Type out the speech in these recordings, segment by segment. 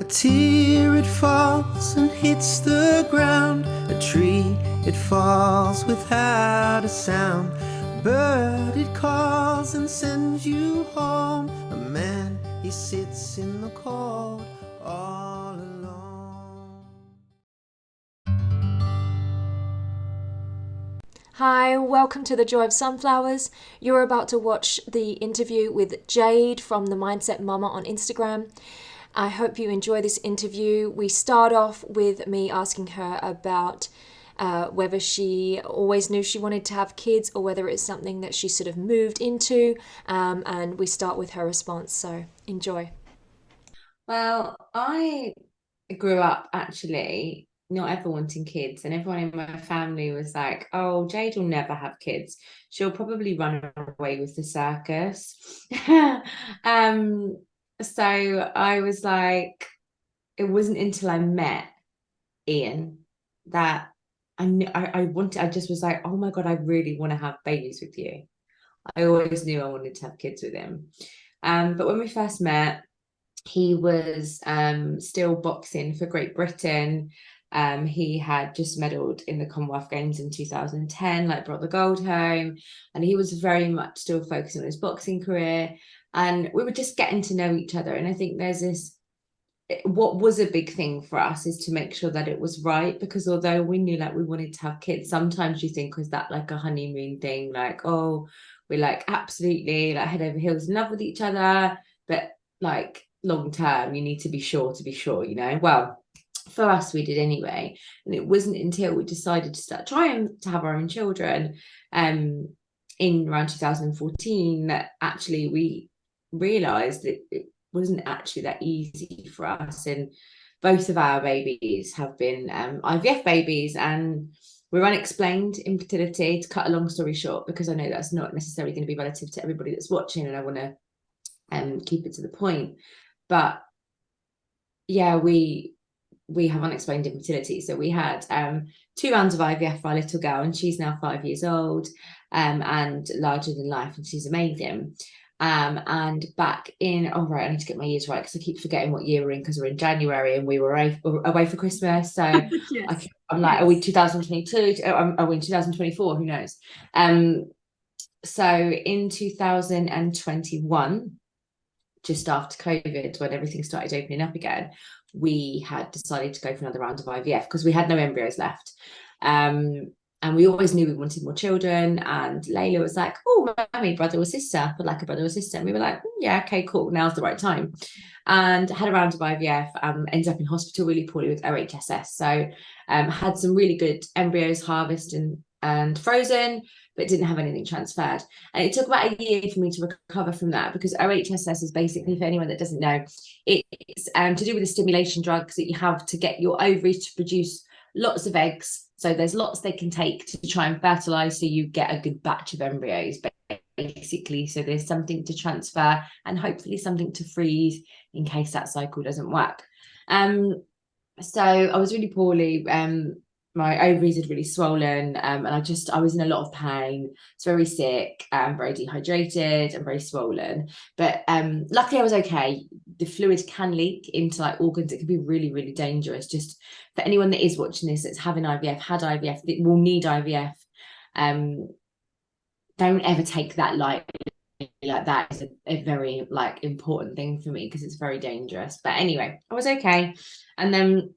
tear, it falls and hits the ground. A tree, it falls without a sound. A bird, it calls and sends you home. A man, he sits in the cold all alone. Hi, welcome to The Joy of Sunflowers. You're about to watch the interview with Jade from The Mindset Mama on Instagram. I hope you enjoy this interview. We start off with me asking her about whether she always knew she wanted to have kids or whether it's something that she sort of moved into. And we start with her response. So enjoy. Well, I grew up actually not ever wanting kids, and everyone in my family was like, "Oh, Jade will never have kids. She'll probably run away with the circus." Um, so I was like, it wasn't until I met Ian that I knew I wanted, I just was like, "Oh my God, I really want to have babies with you." I always knew I wanted to have kids with him. But when we first met, he was still boxing for Great Britain. He had just medalled in the Commonwealth Games in 2010, like brought the gold home, and he was very much still focusing on his boxing career. And we were just getting to know each other. And I think there's this, what was a big thing for us is to make sure that it was right, because although we knew like we wanted to have kids, sometimes you think, was that like a honeymoon thing? Like, oh, we're like absolutely like head over heels in love with each other, but like long term, you need to be sure, you know? Well, for us, we did anyway. And it wasn't until we decided to start trying to have our own children in around 2014 that actually we realized that it wasn't actually that easy for us. And both of our babies have been IVF babies, and we're unexplained infertility, to cut a long story short, because I know that's not necessarily going to be relative to everybody that's watching, and I want to keep it to the point. But yeah, we have unexplained infertility. So we had 2 rounds of IVF for our little girl, and she's now 5 years old and larger than life, and she's amazing. And back in, oh right, I need to get my years right because I keep forgetting what year we're in, because we're in January and we were away for Christmas. So yes. I'm like, yes. Are we 2022? Are we in 2024? Who knows? So in 2021, just after COVID, when everything started opening up again, we had decided to go for another round of IVF because we had no embryos left. And we always knew we wanted more children. And Layla was like, "Oh, mommy, brother or sister, would like a brother or sister." And we were like, "Yeah, okay, cool. Now's the right time." And had a round of IVF, ended up in hospital really poorly with OHSS. So had some really good embryos harvested and frozen, but didn't have anything transferred. And it took about a year for me to recover from that, because OHSS is basically, for anyone that doesn't know, it's to do with the stimulation drugs that you have to get your ovaries to produce lots of eggs. So there's lots they can take to try and fertilize, so you get a good batch of embryos, basically. So there's something to transfer and hopefully something to freeze in case that cycle doesn't work. So I was really poorly. My ovaries had really swollen, and I was in a lot of pain. It's very sick, very dehydrated and very swollen. But luckily I was okay. The fluid can leak into like organs. It can be really, really dangerous. Just for anyone that is watching this that's having IVF, had IVF, that will need IVF, don't ever take that lightly. Like that is a very like important thing for me, because it's very dangerous. But anyway, I was okay. And then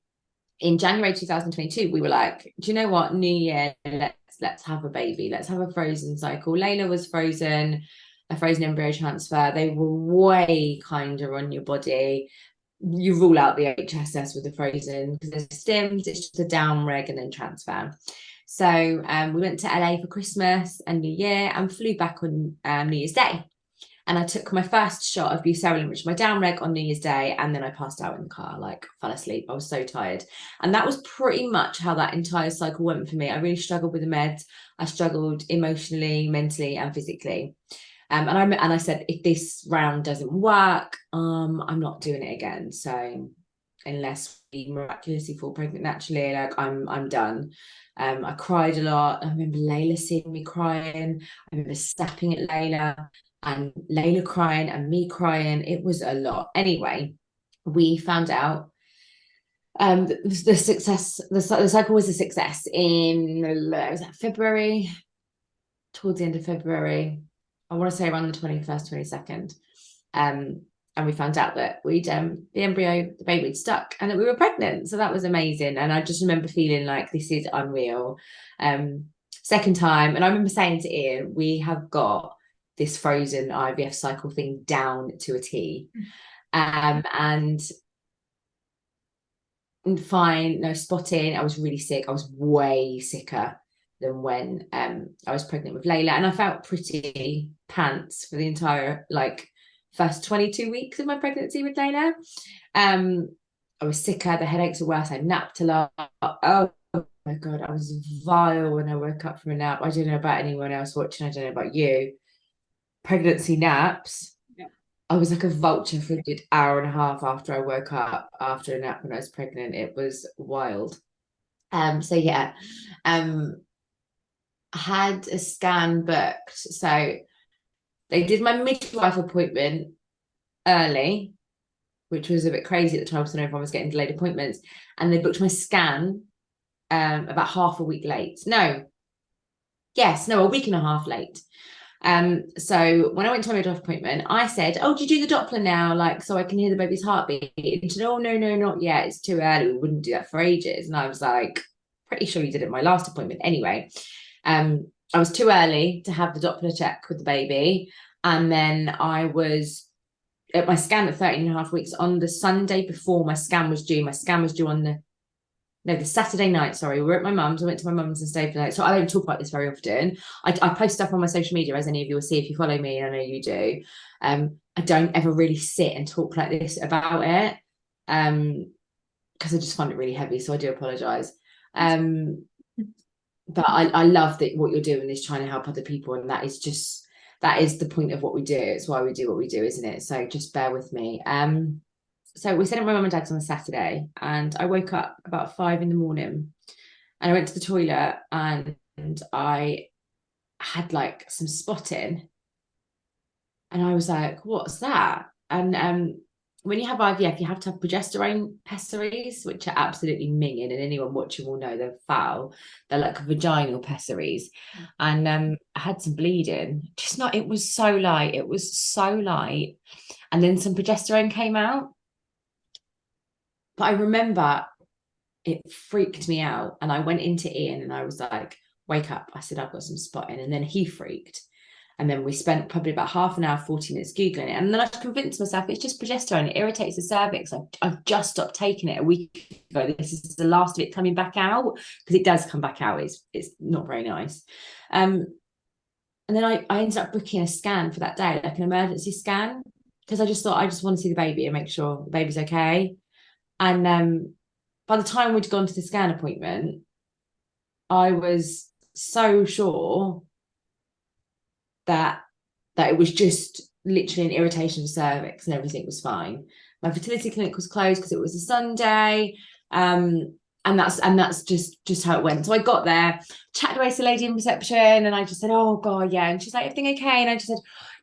in January 2022, we were like, do you know what? New year, let's have a baby. Let's have a frozen cycle. Layla was frozen, a frozen embryo transfer. They were way kinder on your body. You rule out the HSS with the frozen, because there's stims, it's just a down reg and then transfer. So we went to LA for Christmas and New Year and flew back on New Year's Day. And I took my first shot of buserelin, which was my down reg, on New Year's Day, and then I passed out in the car, like fell asleep. I was so tired. And that was pretty much how that entire cycle went for me. I really struggled with the meds. I struggled emotionally, mentally, and physically. And I said, if this round doesn't work, I'm not doing it again. So unless we miraculously fall pregnant naturally, like I'm done. I cried a lot. I remember Layla seeing me crying. I remember snapping at Layla, and Layla crying and me crying. It was a lot. Anyway, we found out The success, the cycle was a success in, was that February, towards the end of February. I want to say around the 21st, 22nd. And we found out that the embryo, the baby, had stuck and that we were pregnant. So that was amazing. And I just remember feeling like this is unreal. Second time, and I remember saying to Ian, we have got this frozen IVF cycle thing down to a T. And fine, no spotting. I was really sick. I was way sicker than when I was pregnant with Layla, and I felt pretty pants for the entire first 22 weeks of my pregnancy with Layla. I was sicker, the headaches were worse, I napped a lot. Oh my god, I was vile when I woke up from a nap. I don't know about anyone else watching, I don't know about you. Pregnancy naps. I was like a vulture for a good hour and a half after I woke up after a nap when I was pregnant. It was wild. So yeah, I had a scan booked. So they did my midwife appointment early, which was a bit crazy at the time, so everyone was getting delayed appointments. And they booked my scan about half a week late. No, a week and a half late. So when I went to my midwife appointment, I said, "Oh, do you do the Doppler now, like so I can hear the baby's heartbeat?" And she said, "Oh, no, not yet. It's too early. We wouldn't do that for ages." And I was like, "Pretty sure you did it at my last appointment anyway." I was too early to have the Doppler check with the baby, and then I was at my scan at 13 and a half weeks on the Sunday before my scan was due. My scan was due on the Saturday night, sorry. We were at my mum's. I went to my mum's and stayed for the night. So I don't talk about this very often. I post stuff on my social media, as any of you will see if you follow me, and I know you do. I don't ever really sit and talk like this about it, because I just find it really heavy. So I do apologise. But I love that what you're doing is trying to help other people, and that is the point of what we do. It's why we do what we do, isn't it? So just bear with me. So we sent my mum and dad's on a Saturday, and I woke up about 5 a.m. and I went to the toilet, and I had like some spotting, and I was like, "What's that?" And when you have IVF, you have to have progesterone pessaries, which are absolutely minging, and anyone watching will know they're foul. They're like vaginal pessaries. And I had some bleeding. Just not, it was so light. It was so light. And then some progesterone came out. But I remember it freaked me out. And I went into Ian and I was like, "Wake up." I said, "I've got some spotting." And then he freaked. And then we spent probably about half an hour, 40 minutes Googling it. And then I convinced myself it's just progesterone. It irritates the cervix. I've just stopped taking it a week ago. This is the last of it coming back out, because it does come back out. It's not very nice. And then I ended up booking a scan for that day, like an emergency scan, because I just thought I just want to see the baby and make sure the baby's okay. And by the time we'd gone to the scan appointment, I was so sure that it was just literally an irritation of the cervix and everything was fine. My fertility clinic was closed because it was a Sunday. And that's just how it went. So I got there, chatted away to the lady in reception, and I just said, "Oh god, yeah." And she's like, "Everything okay?" And I just said,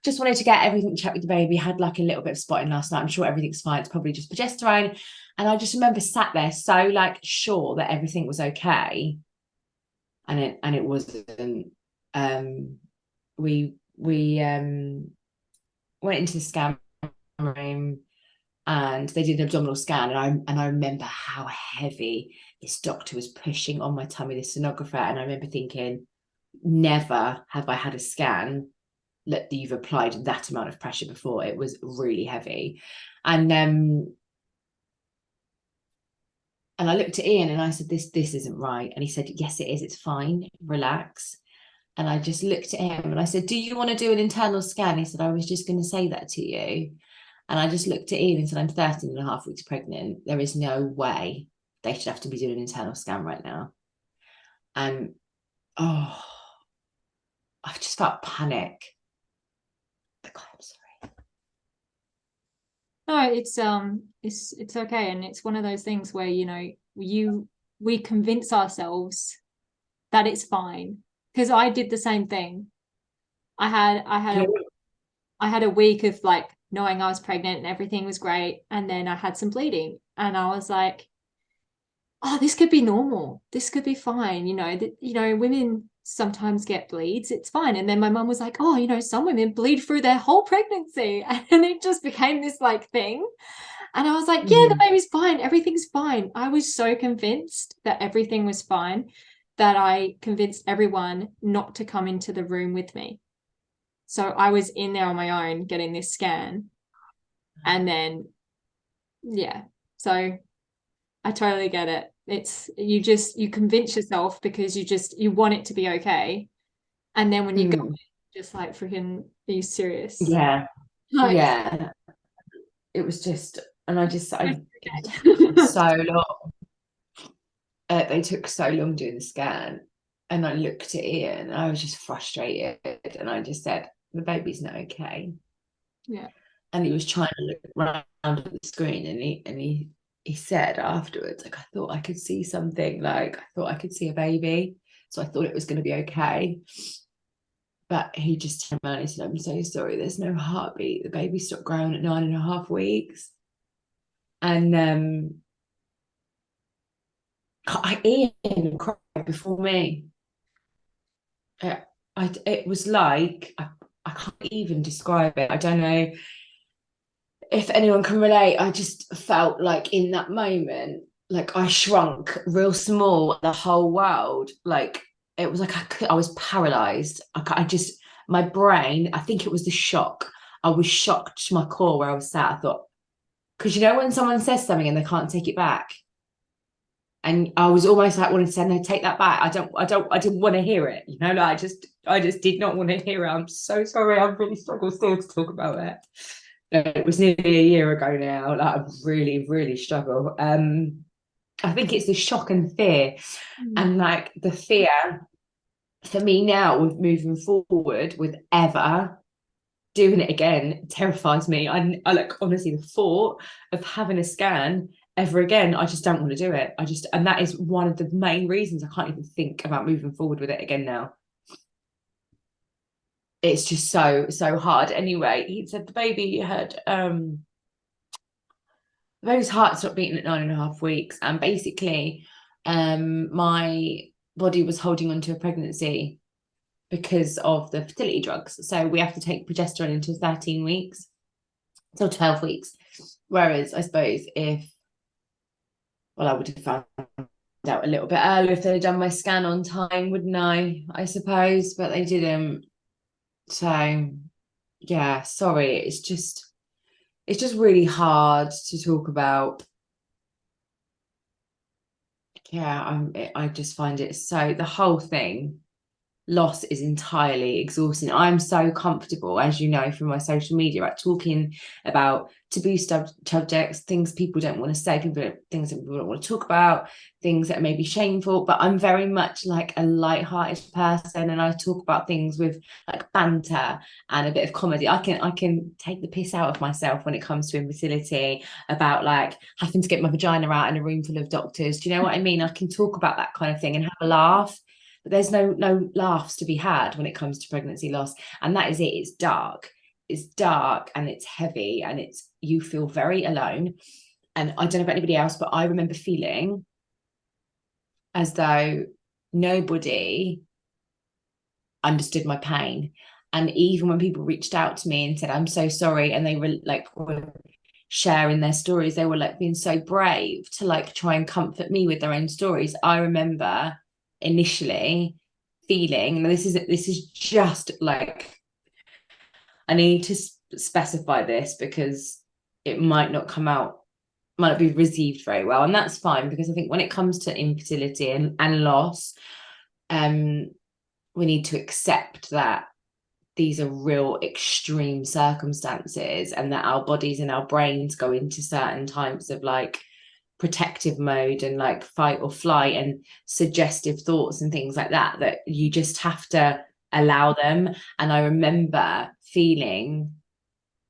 "Just wanted to get everything checked with the baby. Had like a little bit of spotting last night. I'm sure everything's fine. It's probably just progesterone." And I just remember sat there so like sure that everything was okay. And it wasn't. We went into the scan room, and they did an abdominal scan, and I remember how heavy this doctor was pushing on my tummy, this sonographer, and I remember thinking, never have I had a scan that you've applied that amount of pressure before. It was really heavy. And I looked at Ian and I said, this isn't right. And he said, "Yes, it is. It's fine. Relax." And I just looked at him and I said, "Do you want to do an internal scan?" He said, "I was just going to say that to you." And I just looked at Ian and said, "I'm 13 and a half weeks pregnant. There is no way they should have to be doing an internal scan right now." And I just felt panic. God, I'm sorry. No, it's okay, and it's one of those things where we convince ourselves that it's fine, because I did the same thing. I had a week of like knowing I was pregnant and everything was great, and then I had some bleeding, and I was like, oh, this could be normal. This could be fine. Women sometimes get bleeds. It's fine. And then my mum was like, oh, some women bleed through their whole pregnancy. And it just became this like thing. And I was like, yeah, the baby's fine. Everything's fine. I was so convinced that everything was fine that I convinced everyone not to come into the room with me. So I was in there on my own getting this scan. And then, yeah. So I totally get it. It's you convince yourself because you want it to be okay. And then when you go, just like freaking, are you serious? Yeah. Like, Yeah. It was just, and it okay. took so long. They took so long doing the scan, and I looked at Ian and I was just frustrated, and I just said, the baby's not okay. Yeah. And he was trying to look around at the screen, and he said afterwards, like, I thought I could see something, like I thought I could see a baby, so I thought it was going to be okay. But he just turned around and said, I'm so sorry, there's no heartbeat, the baby stopped growing at 9.5 weeks. And Ian cried before me. It was like, I can't even describe it. I don't know if anyone can relate. I just felt like in that moment, like I shrunk real small, the whole world. Like it was like I was paralyzed. My brain, I think it was the shock. I was shocked to my core where I was sat. I thought, because when someone says something and they can't take it back. And I was almost like wanting to say, no, take that back. I didn't want to hear it. Like I just did not want to hear it. I'm so sorry. I really struggle still to talk about it. It was nearly a year ago now. Like I really, really struggle. I think it's the shock and fear. And like the fear for me now with moving forward with ever doing it again terrifies me. I like honestly the thought of having a scan ever again, I just don't want to do it. And that is one of the main reasons I can't even think about moving forward with it again now. It's just so hard. Anyway, he said the baby's heart stopped beating at 9.5 weeks, and basically my body was holding on to a pregnancy because of the fertility drugs. So we have to take progesterone until 13 weeks, till 12 weeks. Whereas I suppose I would have found out a little bit earlier if they'd done my scan on time, wouldn't I suppose, but they didn't. So yeah, sorry, it's just really hard to talk about. Yeah, I just find it so, the whole thing, loss is entirely exhausting. I'm so comfortable, as you know from my social media, at talking about taboo subjects, things people don't want to say, things that people don't want to talk about, things that may be shameful. But I'm very much like a light-hearted person, and I talk about things with like banter and a bit of comedy. I can take the piss out of myself when it comes to infertility, about like having to get my vagina out in a room full of doctors. Do you know what I mean? I can talk about that kind of thing and have a laugh. But there's no laughs to be had when it comes to pregnancy loss. And that is it. It's dark and it's heavy, and you feel very alone. And I don't know about anybody else, but I remember feeling as though nobody understood my pain. And even when people reached out to me and said, I'm so sorry, and they were sharing their stories, they were like being so brave to like try and comfort me with their own stories. I remember initially feeling, and this is just like, I need to specify this because it might not be received very well, and that's fine, because I think when it comes to infertility and loss, we need to accept that these are real extreme circumstances, and that our bodies and our brains go into certain types of like protective mode and like fight or flight and suggestive thoughts and things like that you just have to allow them. And I remember feeling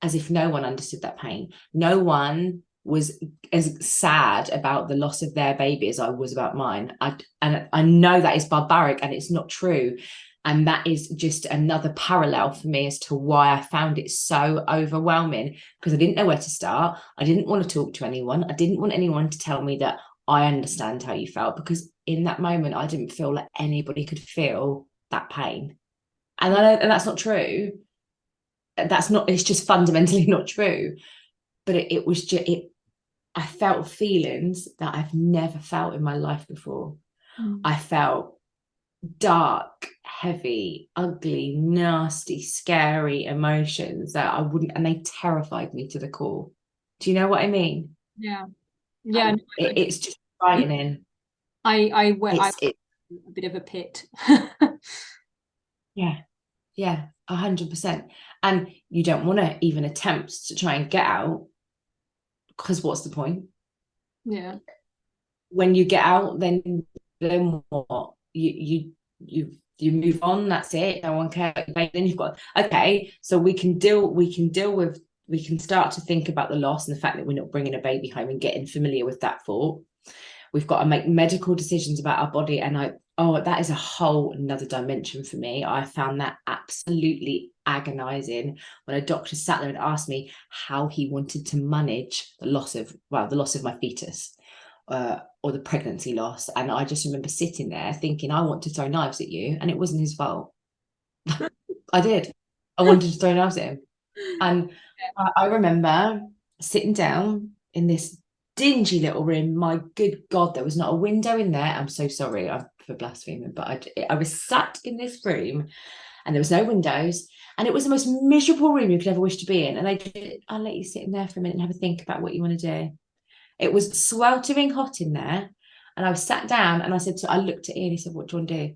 as if no one understood that pain. No one was as sad about the loss of their baby as I was about mine. And I know that is barbaric and it's not true. And that is just another parallel for me as to why I found it so overwhelming, because I didn't know where to start. I didn't want to talk to anyone. I didn't want anyone to tell me that I understand how you felt, because in that moment, I didn't feel like anybody could feel that pain. And I know, and that's not true. It's just fundamentally not true. But it was just, I felt feelings that I've never felt in my life before. I felt dark, heavy, ugly, nasty, scary emotions that I wouldn't, and they terrified me to the core. Do you know what I mean? Yeah. Yeah. It's just frightening. I went It's a bit of a pit. yeah, 100%. And you don't want to even attempt to try and get out, because what's the point? Yeah. When you get out, then what? You move on. That's it. No one cares. Then you've got, okay, so we can deal with, we can start to think about the loss and the fact that we're not bringing a baby home and getting familiar with that thought. We've got to make medical decisions about our body, and that is a whole another dimension for me. I found that absolutely agonizing when a doctor sat there and asked me how he wanted to manage the loss of my fetus, or the pregnancy loss. And I just remember sitting there thinking, I want to throw knives at you, and it wasn't his fault. I did. I wanted to throw knives at him. And I remember sitting down in this dingy little room. My good God, there was not a window in there. I'm so sorry for blaspheming, but I was sat in this room and there was no windows, and it was the most miserable room you could ever wish to be in. And I'll let you sit in there for a minute and have a think about what you want to do. It was sweltering hot in there. And I sat down and I looked at Ian, he said, what do you want to do?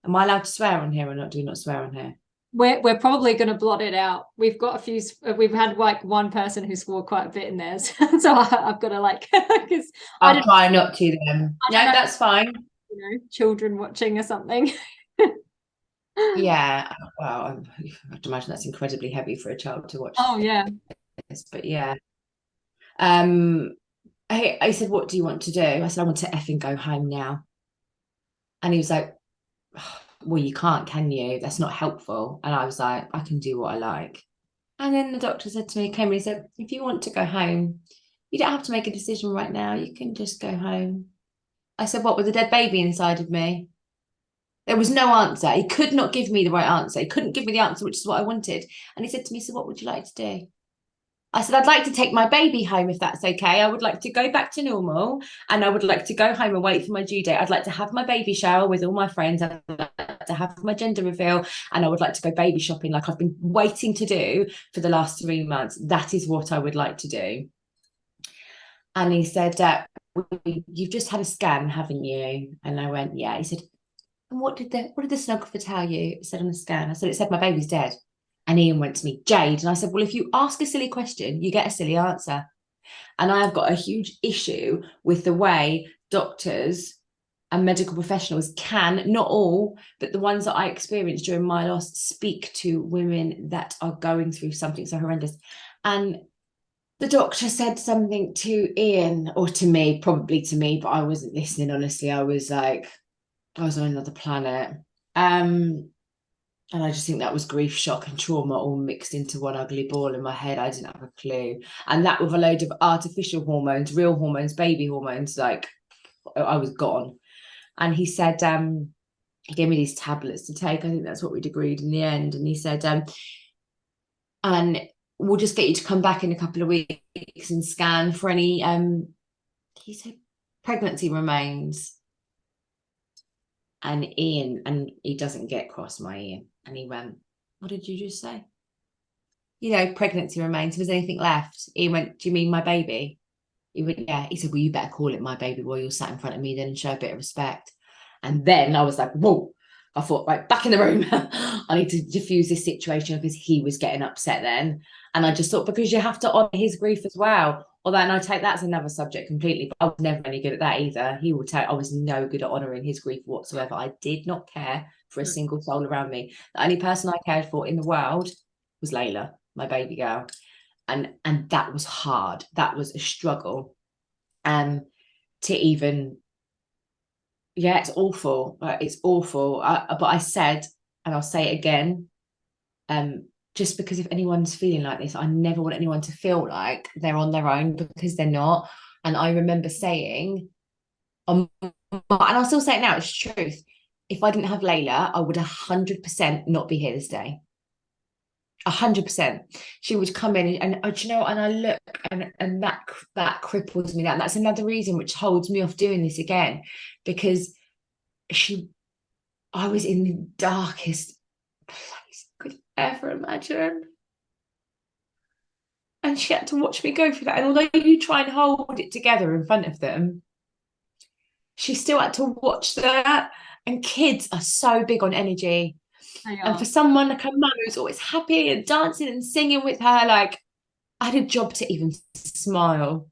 Am I allowed to swear on here or not? Do you not swear on here? We're probably going to blot it out. We've had like one person who swore quite a bit in theirs. So I've got to because I'll try not to then. No, that's fine. Children watching or something. Yeah, well, I have to imagine that's incredibly heavy for a child to watch. Oh yeah. This, but yeah. I said, what do you want to do? I said, I want to effing go home now. And he was like, well, you can't, can you? That's not helpful. And I was like, I can do what I like. And then the doctor said to me, came and he said, if you want to go home, you don't have to make a decision right now. You can just go home. I said, what, with a dead baby inside of me? There was no answer. He could not give me the right answer. He couldn't give me the answer, which is what I wanted. And he said to me, so what would you like to do? I said, I'd like to take my baby home, if that's okay. I would like to go back to normal, and I would like to go home and wait for my due date. I'd like to have my baby shower with all my friends. I'd like to have my gender reveal, and I would like to go baby shopping like I've been waiting to do for the last 3 months. That is what I would like to do. And he said, you've just had a scan, haven't you? And I went, yeah. He said, and what did the sonographer tell you? It said on the scan. I said, it said my baby's dead. And Ian went to me, Jade. And I said, well, if you ask a silly question, you get a silly answer. And I have got a huge issue with the way doctors and medical professionals can, not all, but the ones that I experienced during my loss, speak to women that are going through something so horrendous. And the doctor said something to Ian, or to me, probably to me, but I wasn't listening, honestly. I was on another planet. And I just think that was grief, shock, and trauma all mixed into one ugly ball in my head. I didn't have a clue. And that with a load of artificial hormones, real hormones, baby hormones, like I was gone. And he said, he gave me these tablets to take. I think that's what we'd agreed in the end. And he said, and we'll just get you to come back in a couple of weeks and scan for any, he said, pregnancy remains. And Ian, and he doesn't get cross, my Ian. And he went, what did you just say? Pregnancy remains. If there's anything left. Ian went, do you mean my baby? He went, yeah. He said, well, you better call it my baby while you're sat in front of me then, and show a bit of respect. And then I was like, whoa. I thought, right, back in the room. I need to diffuse this situation, because he was getting upset then. And I just thought, because you have to honour his grief as well. Although, and I take that's another subject completely, but I was never any good at that either. He will tell I was no good at honouring his grief whatsoever. I did not care for a single soul around me. The only person I cared for in the world was Layla, my baby girl. And that was hard. That was a struggle. To even, yeah, it's awful. It's awful. But I said, and I'll say it again, just because if anyone's feeling like this, I never want anyone to feel like they're on their own, because they're not. And I remember saying, And I'll still say it now, it's truth. If I didn't have Layla, I would 100% not be here this day. 100%. She would come in and you know, and I look and that cripples me. That's another reason which holds me off doing this again, because I was in the darkest place I could ever imagine. And she had to watch me go through that. And although you try and hold it together in front of them, she still had to watch that. And kids are so big on energy. And for someone like her mum who's always happy and dancing and singing with her, like, I had a job to even smile.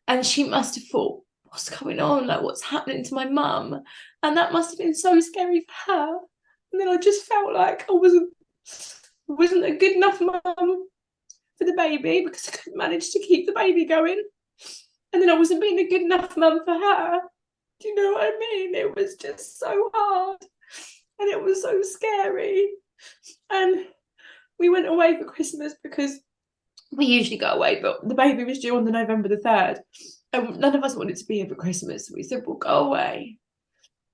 And she must have thought, what's going on? Like, what's happening to my mum? And that must have been so scary for her. And then I just felt like I wasn't a good enough mum for the baby because I couldn't manage to keep the baby going. And then I wasn't being a good enough mum for her. Do you know what I mean? It was just so hard. And it was so scary. And we went away for Christmas because we usually go away, but the baby was due on the November the 3rd. And none of us wanted to be here for Christmas. So we said, we'll go away.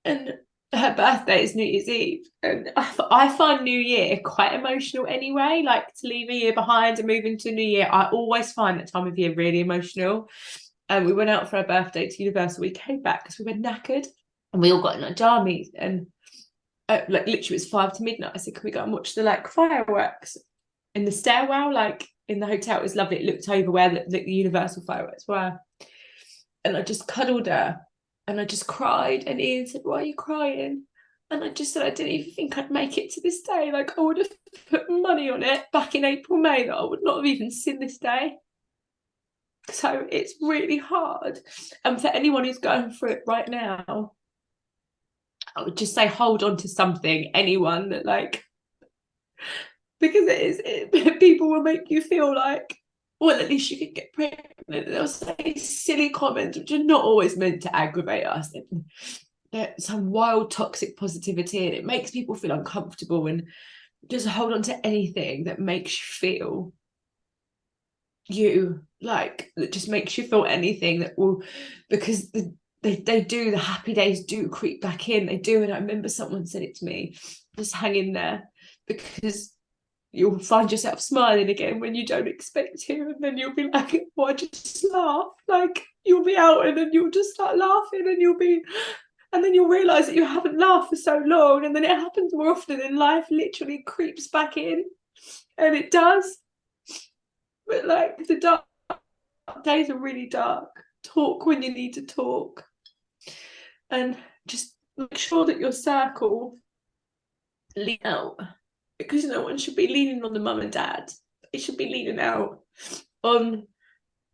And her birthday is New Year's Eve. And I find New Year quite emotional anyway, like to leave a year behind and move into New Year. I always find that time of year really emotional. And we went out for our birthday to Universal. We came back because we were knackered and we all got in our jammies. And like literally it was 5 to midnight. I said, can we go and watch the like fireworks in the stairwell? Like in the hotel, it was lovely. It looked over where the Universal fireworks were. And I just cuddled her and I just cried. And Ian said, why are you crying? And I just said, I didn't even think I'd make it to this day. Like I would have put money on it back in April, May that I would not have even seen this day. So it's really hard. And for anyone who's going through it right now, I would just say hold on to something, anyone that like, because people will make you feel like, well, at least you could get pregnant. They'll say silly comments which are not always meant to aggravate us. There's some wild toxic positivity and it makes people feel uncomfortable, and just hold on to anything that makes you feel you like, that just makes you feel anything that will, because they do, the happy days do creep back in. They do. And I remember someone said it to me, just hang in there, because you'll find yourself smiling again when you don't expect to, and then you'll be like, well, I just laugh. Like you'll be out and then you'll just start laughing and then you'll realise that you haven't laughed for so long, and then it happens more often and life literally creeps back in, and it does. But like the dark days are really dark. Talk when you need to talk, and just make sure that your circle lean out, because no one should be leaning on the mum and dad. They should be leaning out on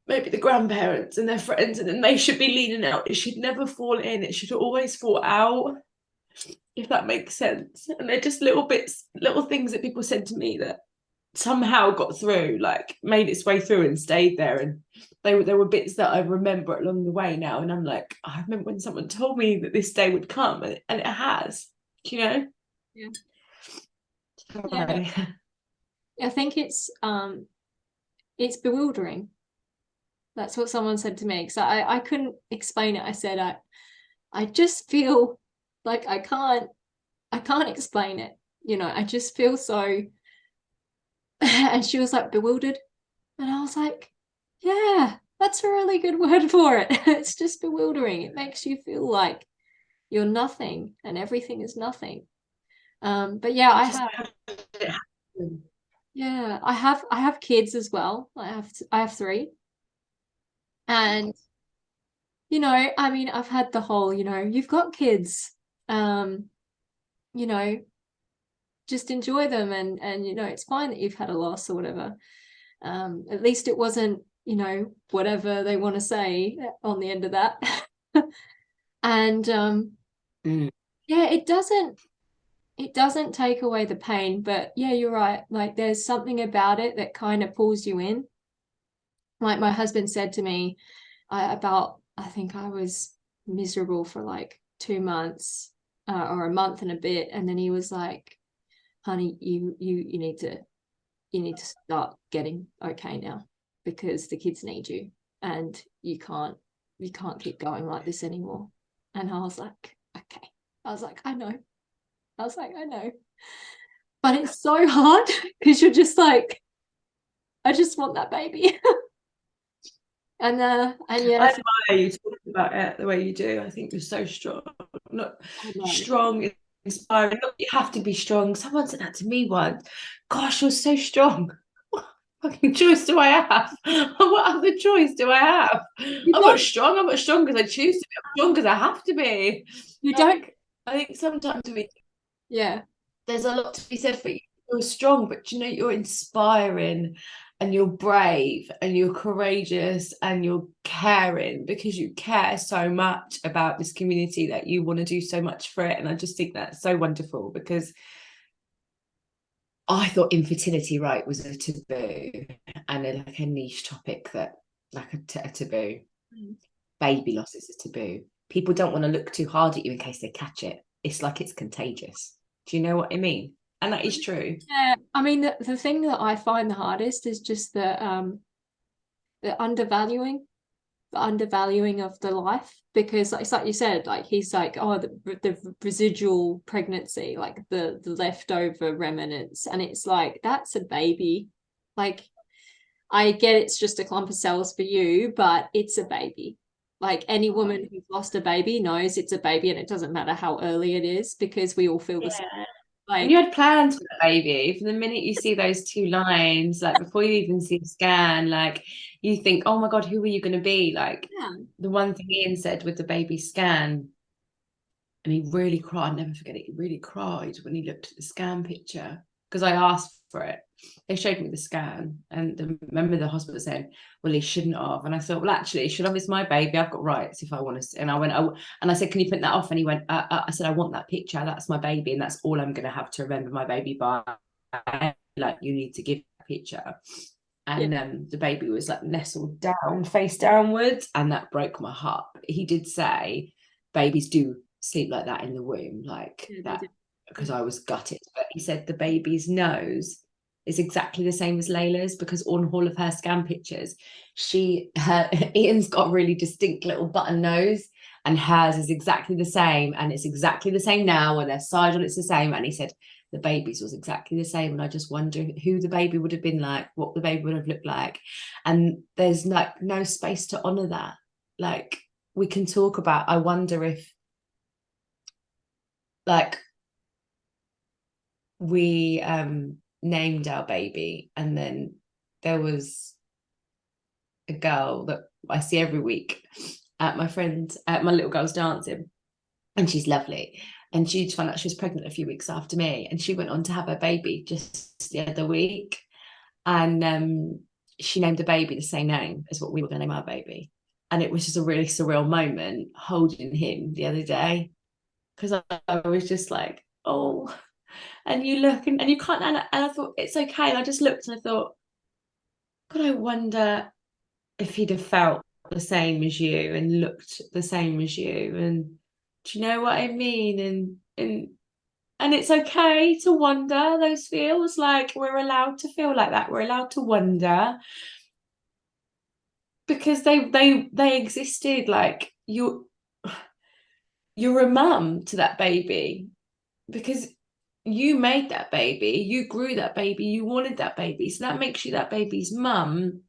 maybe the grandparents and their friends, and then they should be leaning out. It should never fall in. It should always fall out, if that makes sense. And they're just little bits, little things that people said to me that somehow got through, like made its way through and stayed there. And there were bits that I remember along the way now. And I'm like, I remember when someone told me that this day would come, and it has, you know? Yeah. Yeah. I think it's bewildering. That's what someone said to me, because I couldn't explain it. I said I just feel like I can't explain it, you know. I just feel so. And she was like, bewildered, and I was like, yeah, that's a really good word for it. It's just bewildering. It makes you feel like you're nothing and everything is nothing. But yeah, I have kids as well. I have 3. And you know, I mean, I've had the whole, you know, you've got kids, you know, just enjoy them, and you know, it's fine that you've had a loss or whatever. At least it wasn't, you know, whatever they want to say on the end of that. And yeah, it doesn't take away the pain, but yeah, you're right. Like there's something about it that kind of pulls you in. Like my husband said to me, I think I was miserable for like 2 months, or a month and a bit, and then he was like, honey, you need to start getting okay now, because the kids need you, and you can't keep going like this anymore. And I was like, okay. I was like, I know. But it's so hard because you're just like, I just want that baby. And yeah, I admire you talking about it the way you do. I think you're so strong. Not I know. strong, inspiring. Not, you have to be strong. Someone said that to me once. Gosh, you're so strong. What fucking choice do I have? What other choice do I have? You I'm not don't, strong. I'm not strong because I choose to be. I'm strong because I have to be. you don't, Like, I think sometimes yeah. there's a lot to be said for you. You're strong, but you know, you're inspiring and you're brave and you're courageous and you're caring because you care so much about this community that you want to do so much for it. And I just think that's so wonderful because I thought infertility, right, was a taboo and like a niche topic that like a taboo. Baby loss is a taboo. People don't want to look too hard at you in case they catch it. It's like it's contagious. Do you know what I mean? And that is true. Yeah, I mean the thing that I find the hardest is just the undervaluing of the life, because it's like you said, like he's like, oh, the residual pregnancy, like the leftover remnants, and it's like that's a baby. Like I get it's just a clump of cells for you, but it's a baby. Like any woman who's lost a baby knows it's a baby, and it doesn't matter how early it is because we all feel the same. Yeah. And you Like, had plans for the baby from the minute you see those two lines, like before you even see the scan, like you think, oh my God, who are you going to be? Like yeah, the one thing Ian said with the baby scan, and he really cried, I'll never forget it. He really cried when he looked at the scan picture because I asked for it. They showed me the scan, and remember the hospital saying, well, he shouldn't have. And I thought, well, actually, should have. It's my baby. I've got rights if I want to. And I went, oh, and I said, can you print that off? And he went, I said, I want that picture. That's my baby. And that's all I'm going to have to remember my baby by. Like, you need to give that picture. yeah, And the baby was like nestled down, face downwards. And that broke my heart. He did say babies do sleep like that in the womb, like yeah, they that, do. because I was gutted. But he said the baby's nose is exactly the same as Layla's because on all of her scan pictures, Ian's got a really distinct little button nose, and hers is exactly the same, and it's exactly the same now, and their side on it's the same. And he said the baby's was exactly the same, and I just wonder who the baby would have been like, what the baby would have looked like, and there's like no space to honor that. Like we can talk about, I wonder if like we named our baby, and then there was a girl that I see every week at my little girl's dancing, and she's lovely, and she found out she was pregnant a few weeks after me, and she went on to have her baby just the other week, and she named the baby the same name as what we were going to name our baby. And it was just a really surreal moment holding him the other day, because I was just like, oh, and you look and you can't, and I thought it's okay. And I just looked and I thought, God, I wonder if he'd have felt the same as you and looked the same as you. And do you know what I mean? And it's okay to wonder those feels. Like we're allowed to feel like that. We're allowed to wonder because they existed. Like you're a mum to that baby because you made that baby, you grew that baby, you wanted that baby. So that makes you that baby's mum.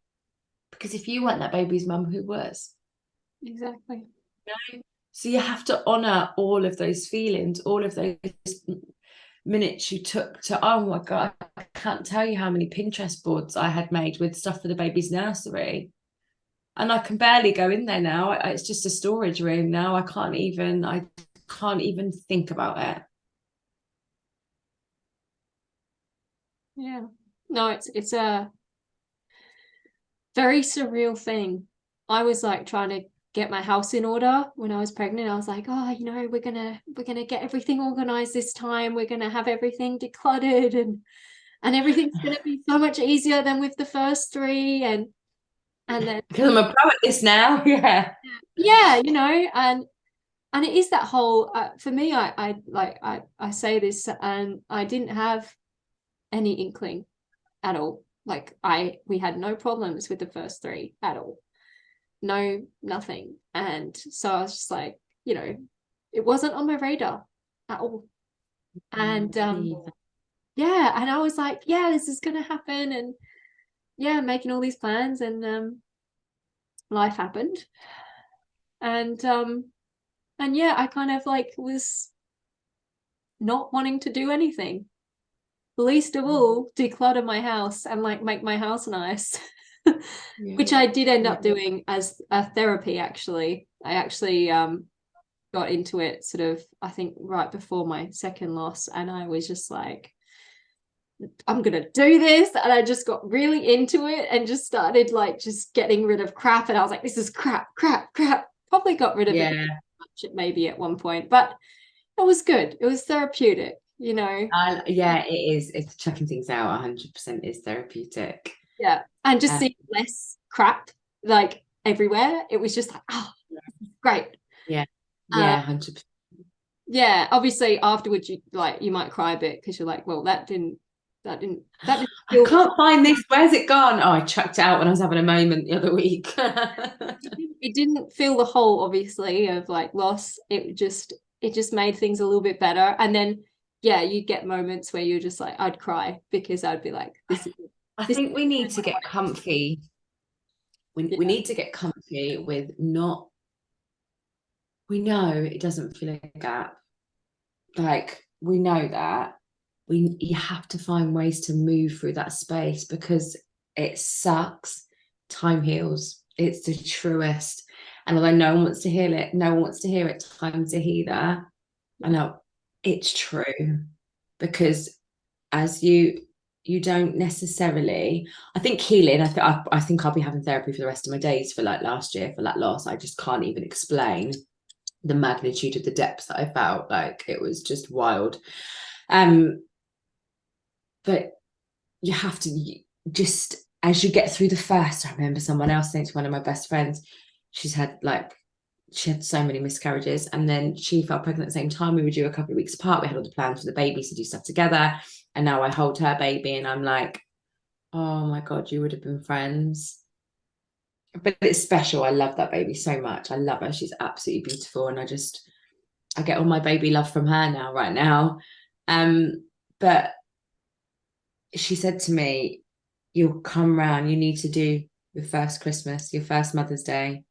Because if you weren't that baby's mum, who was? Exactly. You know? So you have to honor all of those feelings, all of those minutes you took to, oh my God, I can't tell you how many Pinterest boards I had made with stuff for the baby's nursery. And I can barely go in there now. It's just a storage room now. I can't even think about it. Yeah. No, it's a very surreal thing. I was like trying to get my house in order when I was pregnant. I was like, oh, we're gonna get everything organized this time. We're gonna have everything decluttered, and everything's gonna be so much easier than with the first three. And then Because I'm a pro at this now. Yeah. yeah, and it is that whole for me, I say this, and I didn't have any inkling at all. Like we had no problems with the first three at all. No, nothing. And so I was just like, it wasn't on my radar at all. And Either. yeah, and I was like, yeah, this is gonna happen, and yeah, making all these plans, and life happened. And yeah, I kind of like was not wanting to do anything. Least of all, declutter my house and like make my house nice. Yeah. Which I did end Yeah. up doing as a therapy, actually. I actually got into it sort of, I think, right before my second loss, and I was just like, I'm gonna do this, and I just got really into it and just started like just getting rid of crap, and I was like, this is crap, crap, crap. Probably got rid of it maybe at one point, but it was good. It was therapeutic, you know. Yeah, it is. It's checking things out 100% is therapeutic. Yeah, and just seeing less crap like everywhere. It was just like, oh, great. Yeah, 100%. Yeah, obviously afterwards you might cry a bit because you're like, well, that didn't I can't find this. Where's it gone? Oh, I chucked it out when I was having a moment the other week. it didn't fill the hole, obviously, of like loss. It just made things a little bit better. And then yeah, you get moments where you're just like, I'd cry because I'd be like, I think we need to get comfy. We need to get comfy with not. We know it doesn't fill a gap. Like we know that. You have to find ways to move through that space because it sucks. Time heals. It's the truest. And although no one wants to hear it, no one wants to hear it. Time to heal that. I know it's true because as you don't necessarily. I think healing. I think I'll be having therapy for the rest of my days for like last year for that loss. I just can't even explain the magnitude of the depths that I felt. Like it was just wild. But you have to just as you get through the first. I remember someone else saying to one of my best friends, she had so many miscarriages, and then she fell pregnant at the same time. We were due a couple of weeks apart. We had all the plans for the babies to do stuff together, and now I hold her baby, and I'm like, oh my God, you would have been friends. But it's special. I love that baby so much. I love her. She's absolutely beautiful, and I get all my baby love from her now, right now. But she said to me, you'll come round, you need to do your first Christmas, your first Mother's Day,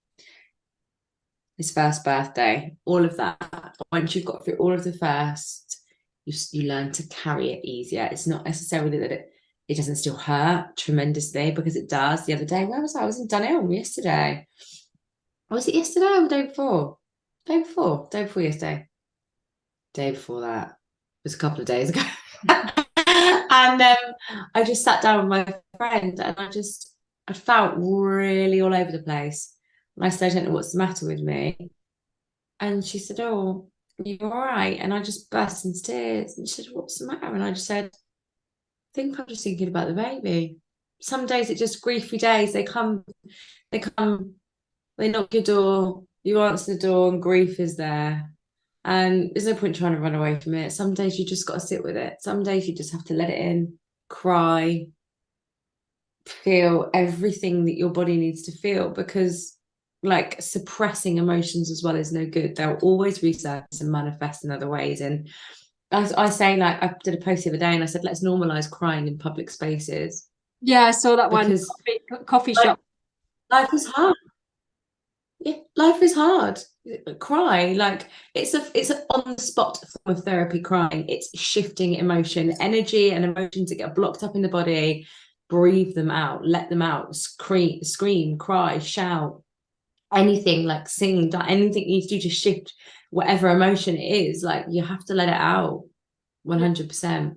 his first birthday, all of that. Once you've got through all of the first, you learn to carry it easier. It's not necessarily that it doesn't still hurt tremendously, because it does. The other day, where was I? I was in Dunelm yesterday. Was it yesterday or the day before? Day before. Day before yesterday. Day before that. It was a couple of days ago. And I just sat down with my friend, and I felt really all over the place. And I said, I don't know what's the matter with me. And she said, oh, you're all right. And I just burst into tears. And she said, what's the matter? And I just said, I think I'm just thinking about the baby. Some days it's just griefy days. They come, they knock your door, you answer the door, and grief is there. And there's no point trying to run away from it. Some days you just got to sit with it. Some days you just have to let it in, cry, feel everything that your body needs to feel, because like suppressing emotions as well is no good. They'll always resurface and manifest in other ways. And as I say, like I did a post the other day and I said, let's normalize crying in public spaces. Yeah, I saw that one. Because Coffee shop. life is hard. Yeah, life is hard. Cry, like it's an on the spot form of therapy. Crying, it's shifting emotion, energy, and emotions that get blocked up in the body. Breathe them out, let them out. Scream, cry, shout, anything, like sing, anything you need to do to shift whatever emotion it is. Like you have to let it out, 100%.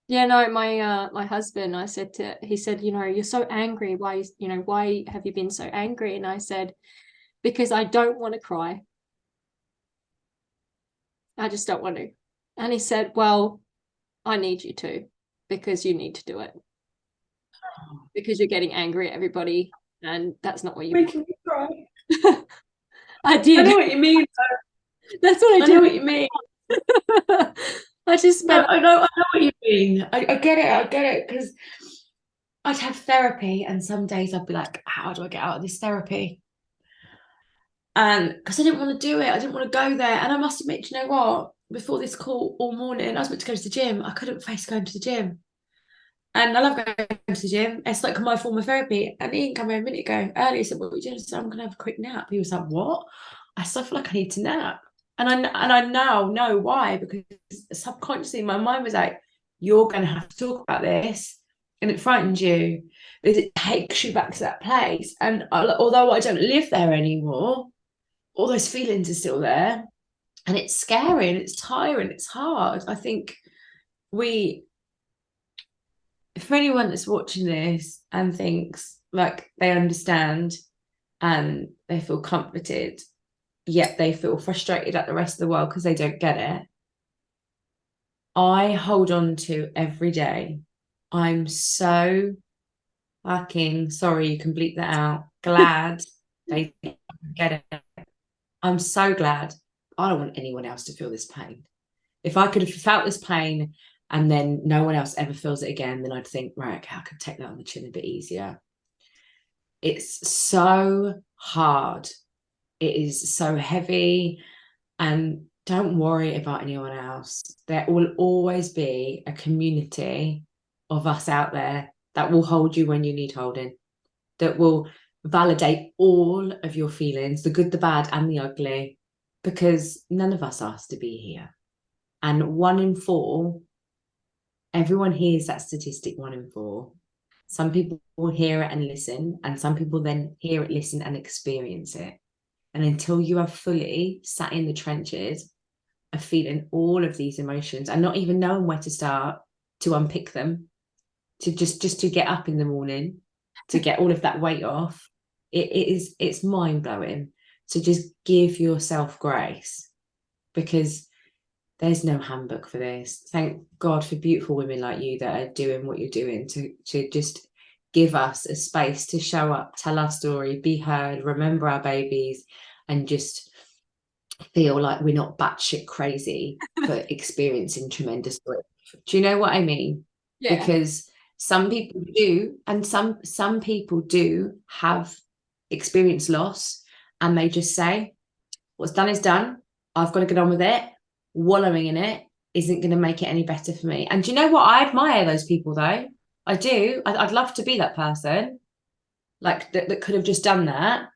Yeah, no, my husband, he said, you're so angry. Why have you been so angry? And I said, because I don't want to cry. I just don't want to. And he said, well, I need you to, because you need to do it. Because you're getting angry at everybody, and that's not what you Making me cry. I did. I know what you mean. That's what I know what you mean. I just spent. I know what you mean. I get it, because I'd have therapy, and some days I'd be like, how do I get out of this therapy? And because I didn't want to do it, I didn't want to go there. And I must admit, you know what? Before this call all morning, I was meant to go to the gym. I couldn't face going to the gym. And I love going to the gym. It's like my form of therapy. And Ian came here a minute ago earlier. He said, "What are you doing?" I said, "I'm going to have a quick nap." He was like, "What?" I said, "I feel like I need to nap." And I now know why, because subconsciously my mind was like, "You're going to have to talk about this." And it frightens you because it takes you back to that place. And although I don't live there anymore, all those feelings are still there. And it's scary and it's tiring, it's hard. I think for anyone that's watching this and thinks like they understand and they feel comforted, yet they feel frustrated at the rest of the world because they don't get it, I hold on to every day. I'm so fucking sorry, you can bleep that out. Glad they get it. I'm so glad. I don't want anyone else to feel this pain. If I could have felt this pain and then no one else ever feels it again, then I'd think, right, okay, I could take that on the chin a bit easier. It's so hard. It is so heavy. And don't worry about anyone else. There will always be a community of us out there that will hold you when you need holding, that will validate all of your feelings, the good, the bad, and the ugly, because none of us asked to be here. And 1 in 4, everyone hears that statistic, 1 in 4. Some people will hear it and listen, and some people then hear it, listen, and experience it. And until you have fully sat in the trenches of feeling all of these emotions and not even knowing where to start to unpick them, to just to get up in the morning, to get all of that weight off, it's mind-blowing. So just give yourself grace, because there's no handbook for this. Thank God for beautiful women like you that are doing what you're doing to just give us a space to show up, tell our story, be heard, remember our babies, and just feel like we're not batshit crazy for experiencing tremendous grief. Do you know what I mean? Yeah. Because some people do, and some people do have experienced loss, and they just say, what's done is done. I've got to get on with it. Wallowing in it isn't going to make it any better for me. And do you know what? I admire those people, though. I do. I'd love to be that person, like that could have just done that.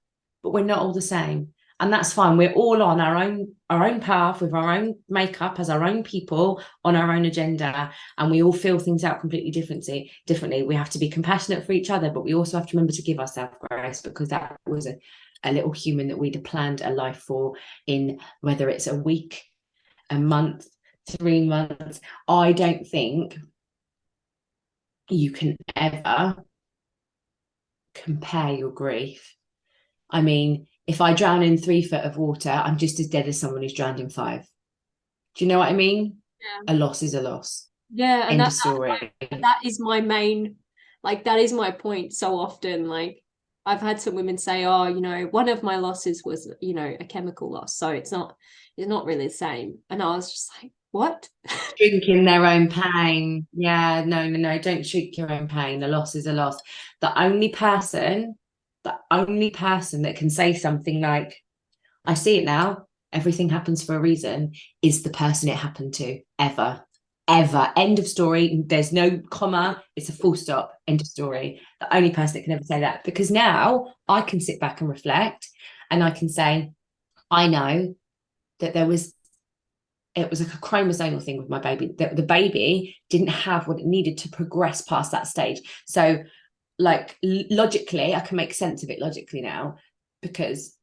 But we're not all the same, and that's fine. We're all on our own path with our own makeup as our own people on our own agenda, and we all feel things out completely differently. We have to be compassionate for each other, but we also have to remember to give ourselves grace, because that was a little human that we'd have planned a life for, in whether it's a week, a month, 3 months. I don't think you can ever compare your grief. I mean, if I drown in 3 foot of water, I'm just as dead as someone who's drowned in 5. Do you know what I mean? Yeah. A loss is a loss. Yeah, and End of story. that is my main, like, that is my point so often. Like, I've had some women say, "Oh, you know, one of my losses was, you know, a chemical loss, so it's not really the same." And I was just like, "What?" Drinking their own pain. Yeah, no, don't drink your own pain. A loss is a loss. The only person that can say something like, I see it now, everything happens for a reason, is the person it happened to. Ever. End of story. There's no comma. It's a full stop. End of story. The only person that can ever say that. Because now I can sit back and reflect, and I can say, I know that it was like a chromosomal thing with my baby. The baby didn't have what it needed to progress past that stage. So, like, logically, I can make sense of it logically now, because,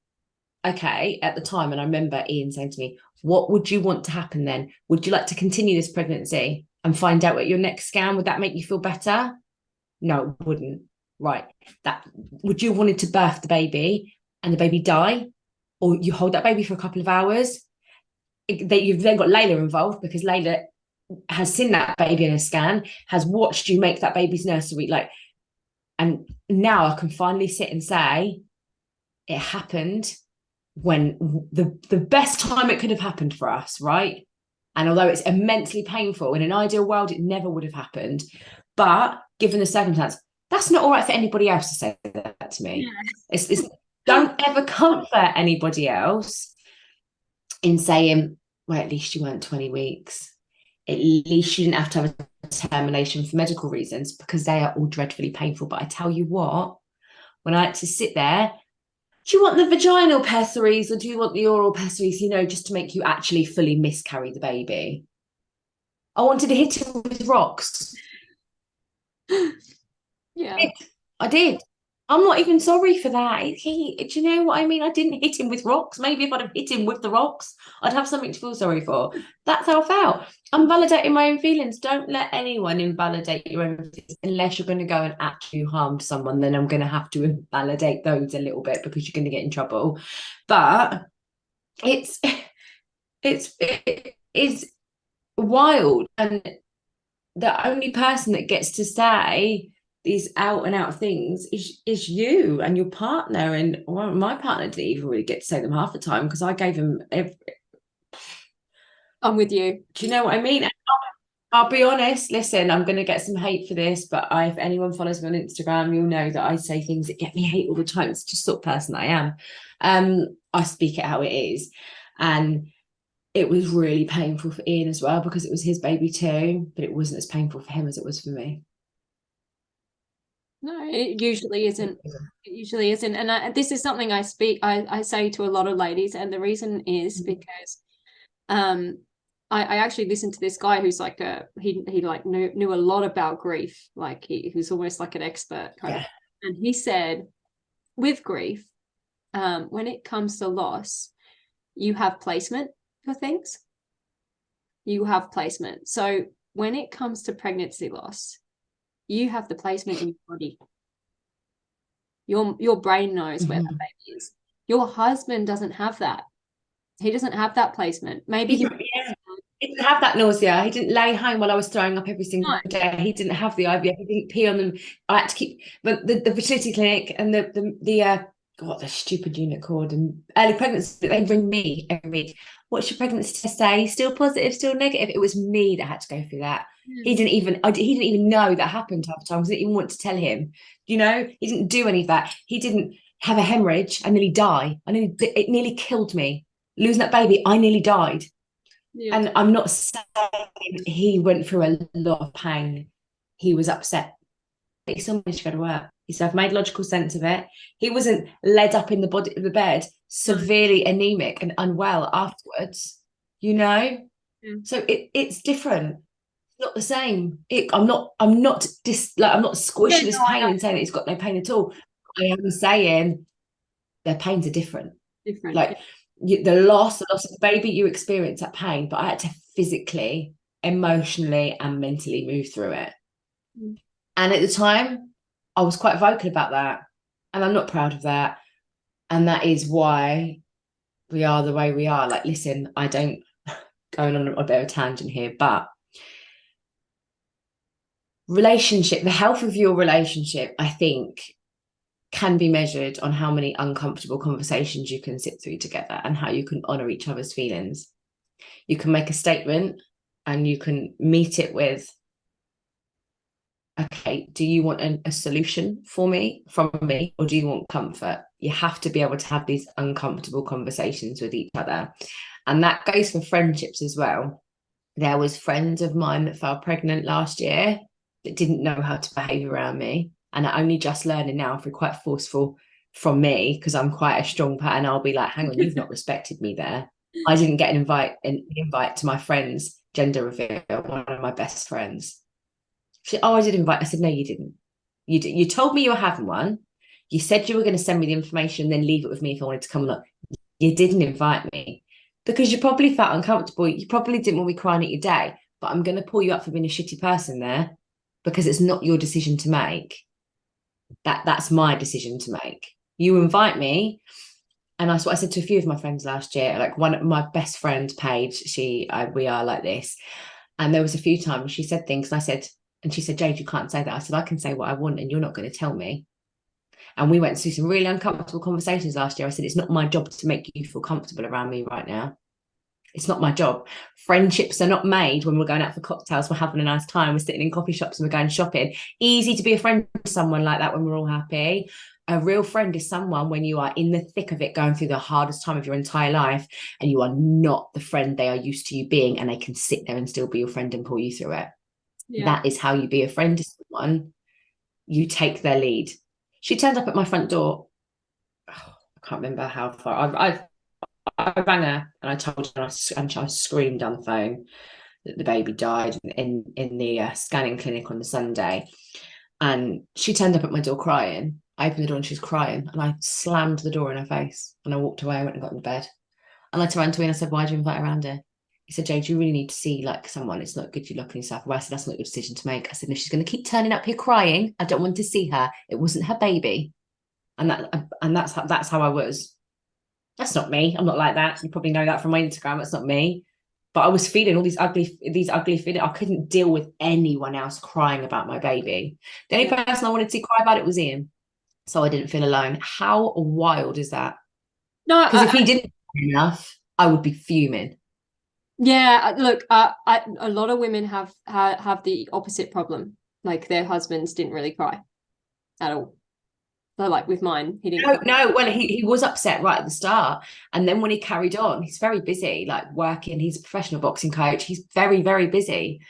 okay, at the time, and I remember Ian saying to me, what would you want to happen then? Would you like to continue this pregnancy and find out at your next scan? Would that make you feel better? No, it wouldn't. Right. Would you have wanted to birth the baby and the baby die? Or you hold that baby for a couple of hours? You've then got Layla involved, because Layla has seen that baby in a scan, has watched you make that baby's nursery. And now I can finally sit and say, it happened when the best time it could have happened for us, right? And although it's immensely painful, in an ideal world, it never would have happened. But given the circumstance, that's not all right for anybody else to say that to me. Yeah. It's Don't ever comfort anybody else in saying, well, at least you weren't 20 weeks. At least you didn't have to have a termination for medical reasons, because they are all dreadfully painful. But I tell you what, when I had to sit there, do you want the vaginal pessaries or do you want the oral pessaries, just to make you actually fully miscarry the baby? I wanted to hit him with rocks. Yeah. I did. I'm not even sorry for that. Do you know what I mean? I didn't hit him with rocks. Maybe if I'd have hit him with the rocks, I'd have something to feel sorry for. That's how I felt. I'm validating my own feelings. Don't let anyone invalidate your own feelings unless you're going to go and actually harm someone. Then I'm going to have to invalidate those a little bit because you're going to get in trouble. But it's wild, and the only person that gets to say these out and out things is you and your partner. And my partner didn't even really get to say them half the time because I gave him I'm with you. Do you know what I mean? I'll be honest, listen, I'm going to get some hate for this, but if anyone follows me on Instagram, you'll know that I say things that get me hate all the time. It's just the sort of person I am. I speak it how it is. And it was really painful for Ian as well because it was his baby too, but it wasn't as painful for him as it was for me. No, it usually isn't. It usually isn't. And this is something I say to a lot of ladies, and the reason is because I actually listened to this guy who's like he like knew a lot about grief. Like he was almost like an expert kind of. And he said with grief, when it comes to loss, you have placement for things. You have placement. So when it comes to pregnancy loss, you have the placement in your body. Your brain knows where that baby is. Your husband doesn't have that. He doesn't have that placement. Maybe he didn't have that nausea. He didn't lay home while I was throwing up every single day. He didn't have the IVF. He didn't pee on them. I had to keep the fertility clinic and the stupid unit called and early pregnancy. They ring me every week. What's your pregnancy test say? Still positive? Still negative? It was me that had to go through that. He didn't even know that happened half the time because I didn't even want to tell him. He didn't do any of that. He didn't have a hemorrhage. I nearly died. It nearly killed me. Losing that baby, I nearly died. Yeah. And I'm not saying he went through a lot of pain. He was upset. But he still managed to go to work. He said, I've made logical sense of it. He wasn't led up in the bed, severely anemic and unwell afterwards, So it's different. It's not the same. I'm not squishing his pain and saying that he's got no pain at all. I am saying their pains are different. Like the loss of the baby, you experience that pain, but I had to physically, emotionally, and mentally move through it. And at the time, I was quite vocal about that, and I'm not proud of that. And that is why we are the way we are. Like, listen, I don't going on a bit of a tangent here, but the health of your relationship, I think, can be measured on how many uncomfortable conversations you can sit through together and how you can honor each other's feelings. You can make a statement and you can meet it with, okay, do you want a solution from me, or do you want comfort? You have to be able to have these uncomfortable conversations with each other. And that goes for friendships as well. There was friends of mine that fell pregnant last year that didn't know how to behave around me. And I'm only just learning now if we're quite forceful from me, because I'm quite a strong part, and I'll be like, hang on, you've not respected me there. I didn't get an invite to my friend's gender reveal, one of my best friends. I did invite. I said, no, you didn't. You told me you were having one. You said you were going to send me the information, then leave it with me if I wanted to come along. You didn't invite me because you probably felt uncomfortable. You probably didn't want me crying at your day, but I'm going to pull you up for being a shitty person there because it's not your decision to make. That's my decision to make. You invite me. And that's what I said to a few of my friends last year. Like one of my best friend, Paige, we are like this. And there was a few times she said things and she said, Jade, you can't say that. I said, I can say what I want and you're not going to tell me. And we went through some really uncomfortable conversations last year. I said, it's not my job to make you feel comfortable around me right now. It's not my job. Friendships are not made when we're going out for cocktails, we're having a nice time, we're sitting in coffee shops and we're going shopping. Easy to be a friend with someone like that when we're all happy. A real friend is someone when you are in the thick of it, going through the hardest time of your entire life, and you are not the friend they are used to you being, and they can sit there and still be your friend and pull you through it. That is how you be a friend to someone. You take their lead. She turned up at my front door. Oh, I can't remember how far. I rang her and I told her, and I screamed on the phone that the baby died in the scanning clinic on the Sunday. And she turned up at my door crying. I opened the door and she was crying, and I slammed the door in her face, and I walked away. I went and got into bed, and I turned to him and I said, "Why do you invite her around here?" He said, "Jade, you really need to see like someone. It's not good you locking yourself away." I said, "That's not your decision to make." I said, "If she's going to keep turning up here crying, I don't want to see her. It wasn't her baby." And that's how I was. That's not me. I'm not like that. You probably know that from my Instagram. That's not me. But I was feeling all these ugly feelings. I couldn't deal with anyone else crying about my baby. The only person I wanted to see cry about it was Ian. So I didn't feel alone. How wild is that? No, Because if he didn't cry enough, I would be fuming. yeah, look, a lot of women have the opposite problem. Like their husbands didn't really cry at all. So like with mine, he didn't cry. No. Well, he was upset right at the start, and then when he carried on, he's very busy, like working. He's a professional boxing coach. He's very, very busy.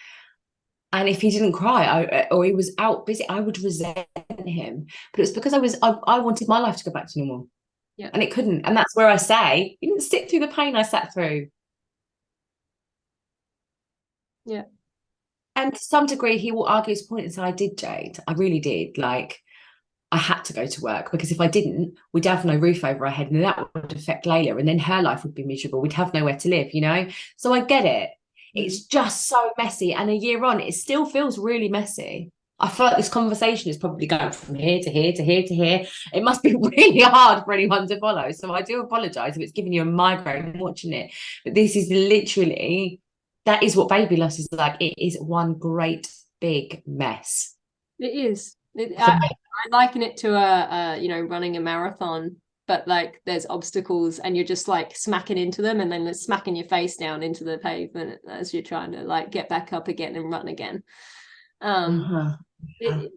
And if he didn't cry, or he was out busy, I would resent him. But it's because I wanted my life to go back to normal, Yeah. and it couldn't. And that's where I say, he didn't sit through the pain I sat through. Yeah. And to some degree, he will argue his point and say, "I did, Jade. I really did. Like, I had to go to work because if I didn't, we'd have no roof over our head, and that would affect Layla, and then her life would be miserable. We'd have nowhere to live, you know." So I get it. It's just so messy, and a year on, it still feels really messy. I feel like this conversation is probably going from here to here to here to here. It must be really hard for anyone to follow. So I do apologise if it's giving you a migraine watching it. But this is literally, that is what baby loss is like. It is one great big mess. It is. I liken it to running a marathon, but like there's obstacles and you're just like smacking into them, and then they're smacking your face down into the pavement as you're trying to like get back up again and run again. It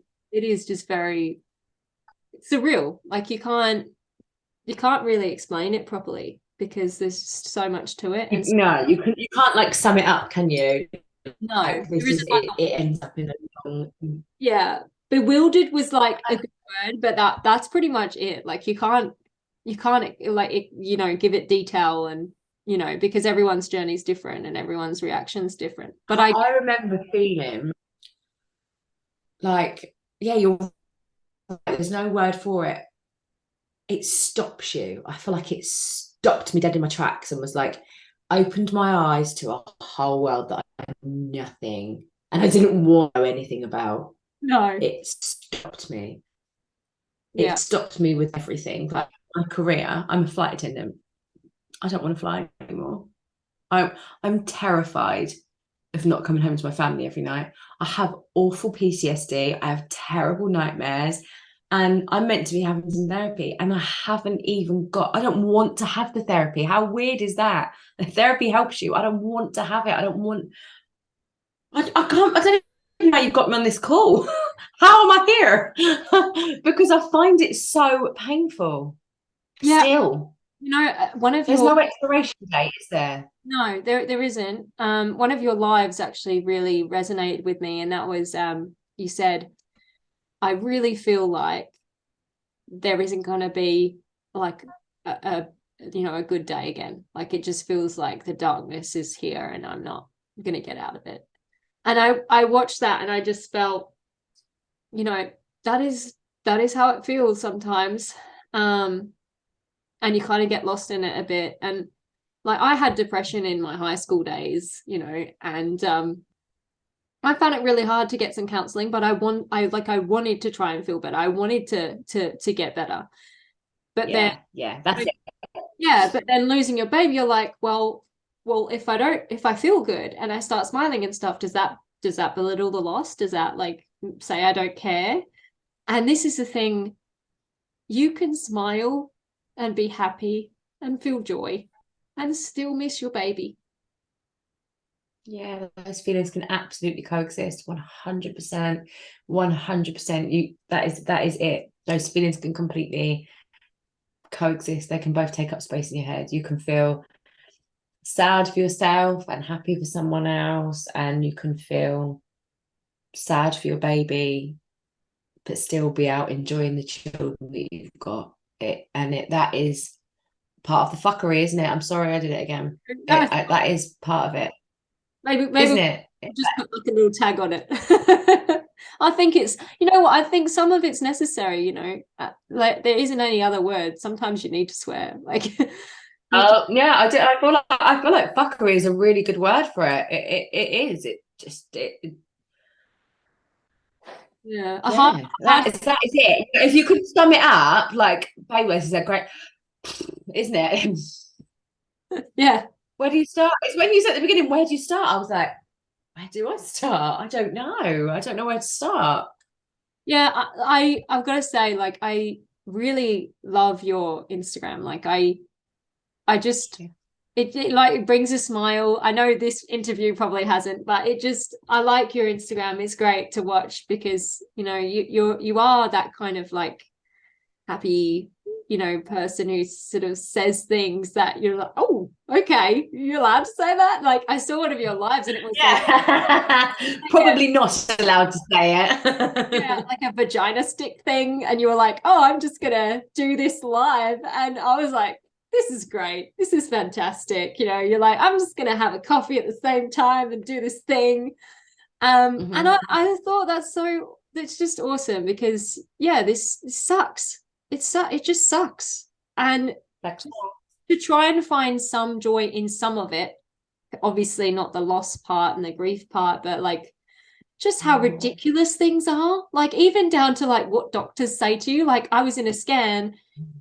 is just very surreal. Like you can't really explain it properly because there's so much to it. And no, you can't like sum it up, can you? no, Like, this is it, it ends up in a long. Yeah, bewildered was like a good word, but that's pretty much it. Like you can't like give it detail, and because everyone's journey is different and everyone's reaction's different. But I remember feeling like, yeah, you're right, there's no word for it. It stops you. I feel like it stopped me dead in my tracks and was like, opened my eyes to a whole world that I had nothing and I didn't want to know anything about. no, It stopped me. yeah, It stopped me with everything. Like my career, I'm a flight attendant. I don't want to fly anymore. I'm terrified of not coming home to my family every night. I have awful PTSD. I have terrible nightmares. And I'm meant to be having some therapy, and I haven't even I don't want to have the therapy. How weird is that? The therapy helps you. I don't want to have it. I don't know how you've got me on this call. How am I here? Because I find it so painful. yeah. Still. There's no expiration date, is there? No, there isn't. One of your lives actually really resonated with me, and that was you said, I really feel like there isn't going to be like a good day again. Like it just feels like the darkness is here and I'm not going to get out of it. And I watched that and I just felt, that is how it feels sometimes. And you kind of get lost in it a bit. And like I had depression in my high school days, and I found it really hard to get some counseling, but I wanted to try and feel better. I wanted to get better. But then that's it. Yeah, but then losing your baby, you're like, well, if I feel good and I start smiling and stuff, does that belittle the loss? Does that like say I don't care? And this is the thing, you can smile and be happy and feel joy and still miss your baby. Yeah, those feelings can absolutely coexist. 100%. 100%. That is it. those feelings can completely coexist. They can both take up space in your head. You can feel sad for yourself and happy for someone else, and you can feel sad for your baby but still be out enjoying the children that you've got. That is part of the fuckery, isn't it? I'm sorry I did it again. That is part of it, maybe isn't it? just put like a little tag on it. I think it's, you know what, I think some of it's necessary, you know, like there isn't any other word. Sometimes you need to swear, like Oh yeah, I feel like fuckery is a really good word for it. It is. yeah, That is it. If you could sum it up, like Baywaters is a great, isn't it? yeah. Where do you start? It's when you said at the beginning, where do you start? I was like, where do I start? I don't know. I don't know where to start. Yeah, I've got to say, like, I really love your Instagram. Like, I just it like it brings a smile. I know this interview probably hasn't, but it just, I like your Instagram. It's great to watch because, you know, you are that kind of like happy, you know, person who sort of says things that you're like, oh, okay, you're allowed to say that. Like, I saw one of your lives and it was Yeah. Probably not allowed to say yeah, it. like a vagina stick thing, and you were like, oh, I'm just gonna do this live, and I was like, this is great, this is fantastic, you know, you're like, I'm just gonna have a coffee at the same time and do this thing. And I thought that's just awesome because yeah, this sucks, it just sucks, and to try and find some joy in some of it, obviously not the loss part and the grief part, but like just how ridiculous things are, like even down to like what doctors say to you. Like I was in a scan,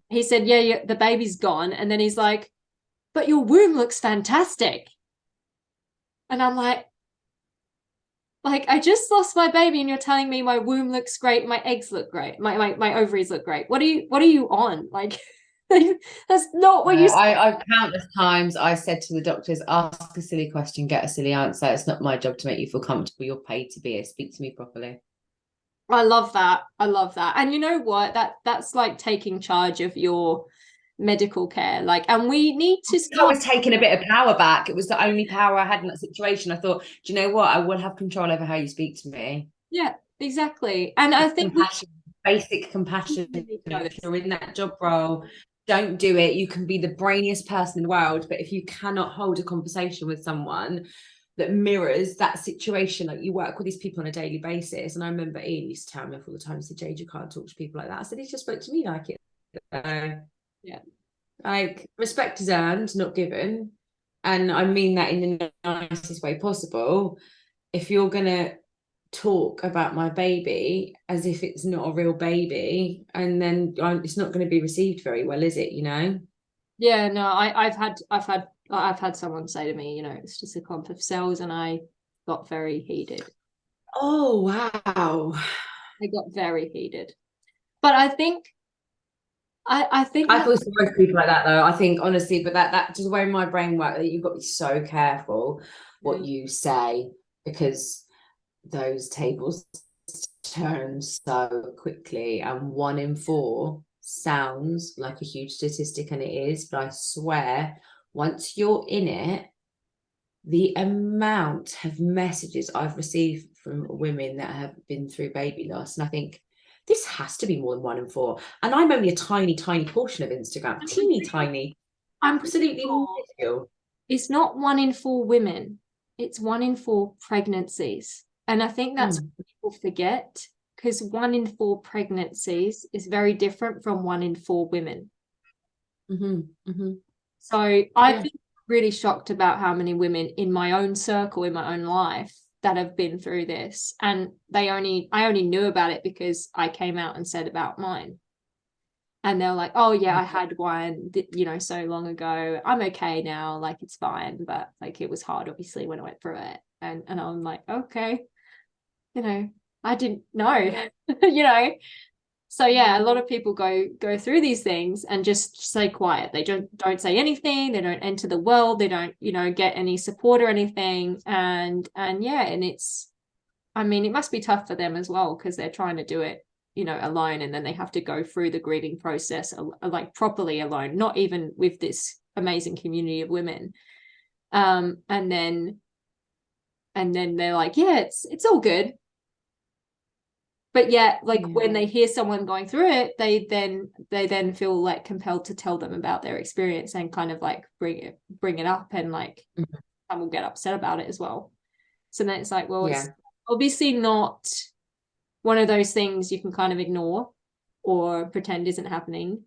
he said, yeah, the baby's gone, and then he's like, but your womb looks fantastic, and I'm like I just lost my baby and you're telling me my womb looks great, my eggs look great, my ovaries look great. What are you on? Like that's not what you said. I countless times I said to the doctors, ask a silly question, get a silly answer. It's not my job to make you feel comfortable. You're paid to be here. Speak to me properly. I love that. I love that. And you know what? That's like taking charge of your medical care. Like, and we need to I start. was taking a bit of power back. It was the only power I had in that situation. I thought, do you know what? I will have control over how you speak to me. Yeah, exactly. And I think Compassion, basic compassion. If you're in that job role, don't do it. You can be the brainiest person in the world, but if you cannot hold a conversation with someone that mirrors that situation, like you work with these people on a daily basis. And I remember Ian used to tell me off all the time, he said, Jade, you can't talk to people like that. I said, he just spoke to me like it. yeah. Like respect is earned, not given. And I mean that in the nicest way possible. If you're gonna talk about my baby as if it's not a real baby, and then it's not going to be received very well, is it? You know? Yeah, no, I've had someone say to me, you know, it's just a clump of cells, and I got very heated. Oh wow. I got very heated. But I think I think I that feel sorry for people like that though. I think honestly, but that just the way my brain works, that you've got to be so careful what you say, because those tables turn so quickly, and 1 in 4 sounds like a huge statistic, and it is, but I swear once you're in it, the amount of messages I've received from women that have been through baby loss, and I think this has to be more than 1 in 4, and I'm only a tiny portion of Instagram, teeny tiny, I'm absolutely sure minuscule. it's not 1 in 4 women, it's 1 in 4 pregnancies. And I think that's what people forget, because 1 in 4 pregnancies is very different from 1 in 4 women. So I've been really shocked about how many women in my own circle, in my own life, that have been through this. And I only knew about it because I came out and said about mine. And they're like, oh yeah, I had one, you know, so long ago. I'm okay now, like it's fine. But like it was hard, obviously, when I went through it. And I'm like, okay, you know, I didn't know, you know. So yeah, a lot of people go through these things and just stay quiet. They don't say anything, they don't enter the world, they don't, you know, get any support or anything. And yeah, and it's, I mean, it must be tough for them as well, because they're trying to do it, you know, alone, and then they have to go through the grieving process like properly alone, not even with this amazing community of women. And then they're like, yeah, it's all good. But yet, like, when they hear someone going through it, they then feel like compelled to tell them about their experience and kind of like bring it up, and like and will get upset about it as well. So then it's like, well, it's obviously not one of those things you can kind of ignore or pretend isn't happening.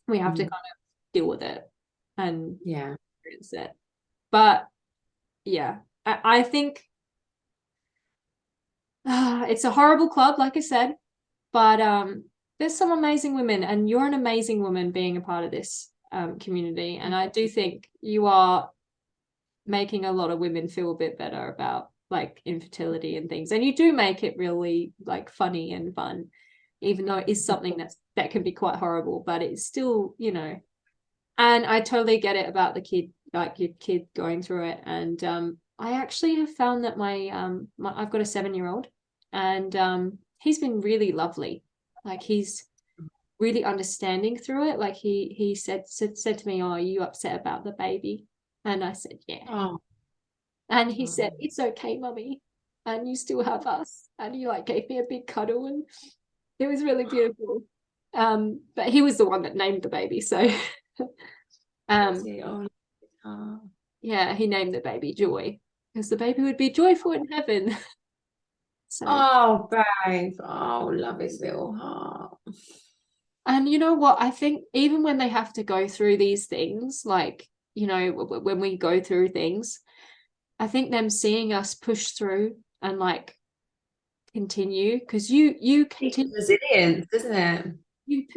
We have to kind of deal with it and experience it. But yeah, I think it's a horrible club, like I said, but there's some amazing women, and you're an amazing woman being a part of this community. And I do think you are making a lot of women feel a bit better about like infertility and things, and you do make it really like funny and fun, even though it is something that can be quite horrible, but it's still, you know. And I totally get it about the kid, like your kid going through it. And I actually have found that I've got a 7-year-old, and he's been really lovely. Like, he's really understanding through it. Like, he said to me, "Oh, are you upset about the baby?" And I said, "Yeah." Oh. And he said, "It's okay, mummy, and you still have us." And he like gave me a big cuddle, and it was really beautiful. But he was the one that named the baby, so yeah, he named the baby Joy, because the baby would be joyful in heaven. So, oh, babe, oh, love his little heart. and you know what? I think even when they have to go through these things, like, you know, when we go through things, I think them seeing us push through and like continue, because you continue, resilience, isn't it?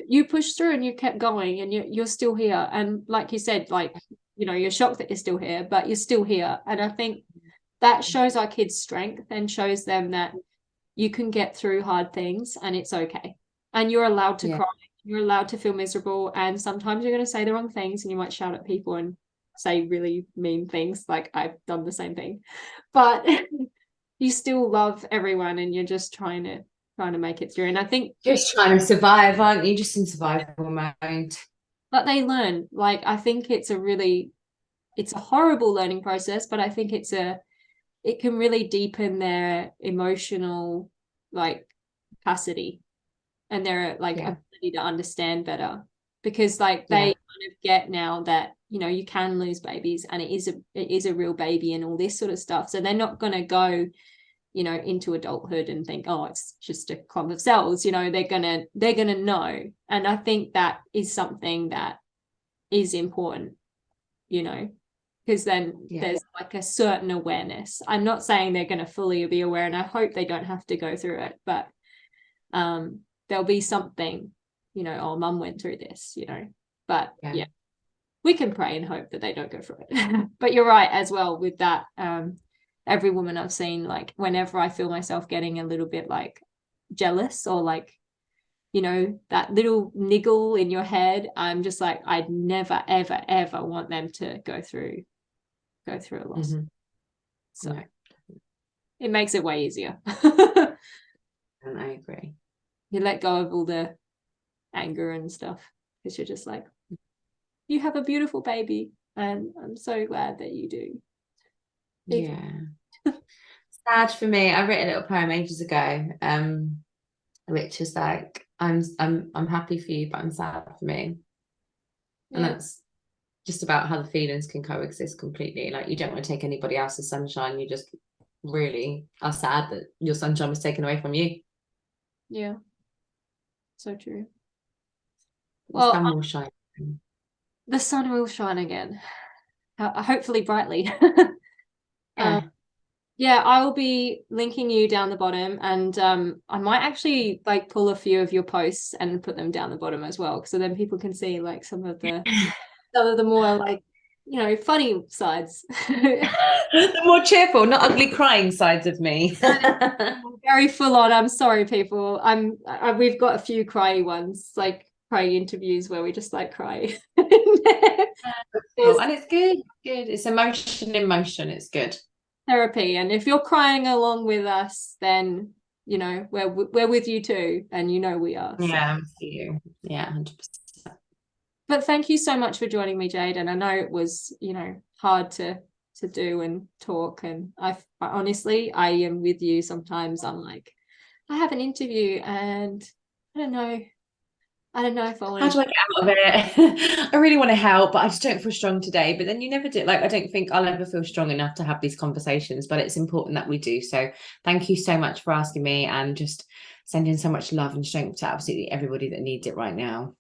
you push through and you kept going, and you're still here. And like you said, like, you know, you're shocked that you're still here, but you're still here. And I think that shows our kids strength and shows them that you can get through hard things and it's okay. And you're allowed to cry. You're allowed to feel miserable. And sometimes you're going to say the wrong things and you might shout at people and say really mean things. Like, I've done the same thing. But you still love everyone, and you're just trying to make it through. And I think just trying to survive, aren't you? Just in survival mode. but they learn. Like, I think it's a horrible learning process, but I think it can really deepen their emotional like capacity and their like ability to understand better, because like they kind of get now that, you know, you can lose babies and it is a real baby and all this sort of stuff. So they're not going to go, you know, into adulthood and think, oh, it's just a clump of cells. You know, they're gonna know. And I think that is something that is important, you know, because then there's like a certain awareness. I'm not saying they're going to fully be aware, and I hope they don't have to go through it, but there'll be something, you know, oh, mum went through this, you know. But yeah, we can pray and hope that they don't go through it. But you're right as well with that. Every woman I've seen, like, whenever I feel myself getting a little bit like jealous or like, you know, that little niggle in your head, I'm just like, I'd never ever ever want them to go through a loss. So it makes it way easier. And I agree. You let go of all the anger and stuff, because you're just like, you have a beautiful baby and I'm so glad that you do. Sad for me. I wrote a little poem ages ago, which is like, I'm happy for you, but I'm sad for me. And that's just about how the feelings can coexist completely. Like, you don't want to take anybody else's sunshine. You just really are sad that your sunshine was taken away from you. Yeah. So true. The sun will shine. The sun will shine again. Hopefully brightly. Yeah, I will be linking you down the bottom, and I might actually like pull a few of your posts and put them down the bottom as well, so then people can see like some of the more like, you know, funny sides. The more cheerful, not ugly crying sides of me. Very full on. I'm sorry, people. We've got a few cryy ones, like cryy interviews where we just like cry. And it's good. It's emotion in motion. It's good. Therapy. And if you're crying along with us, then you know, we're with you too, and you know we are. So. Yeah, I'm for you. Yeah, 100%. But thank you so much for joining me, Jade. And I know it was, you know, hard to do and talk. And I honestly, I am with you. Sometimes I'm like, I have an interview and I don't know. I don't know if I want How to. do I get out of it? I really want to help, but I just don't feel strong today. But then you never do. Like, I don't think I'll ever feel strong enough to have these conversations, but it's important that we do. So thank you so much for asking me and just sending so much love and strength to absolutely everybody that needs it right now.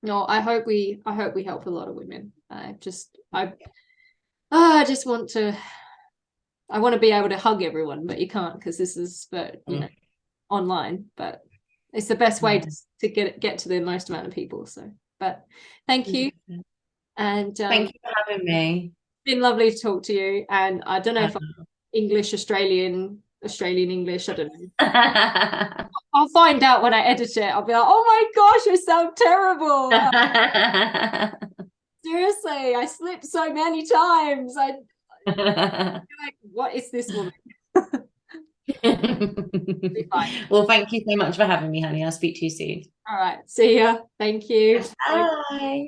No, I hope we help a lot of women. I just want to. I want to be able to hug everyone, but you can't because this is for you know online. But it's the best way to get to the most amount of people. So, but thank you, and Thank you for having me. It's been lovely to talk to you. And I don't know if I'm English, Australian English. I don't know. I'll find out when I edit it. I'll be like, oh my gosh, I sound terrible. Seriously, I slipped so many times. I like, what is this woman? Well, thank you so much for having me, honey. I'll speak to you soon. All right. See ya. Thank you. Bye.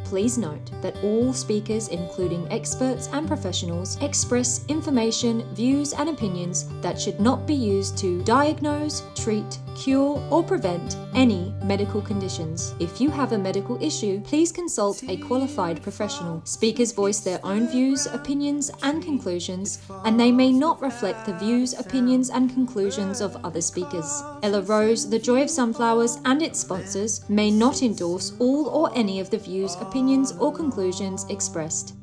Please note that all speakers, including experts and professionals, express information, views, and opinions that should not be used to diagnose, treat, cure, or prevent any medical conditions. If you have a medical issue, please consult a qualified professional. Speakers voice their own views, opinions, and conclusions, and they may not reflect the views, opinions, and conclusions of other speakers. Ella Rose, The Joy of Sunflowers, and its sponsors may not endorse all or any of the views, opinions, or conclusions expressed.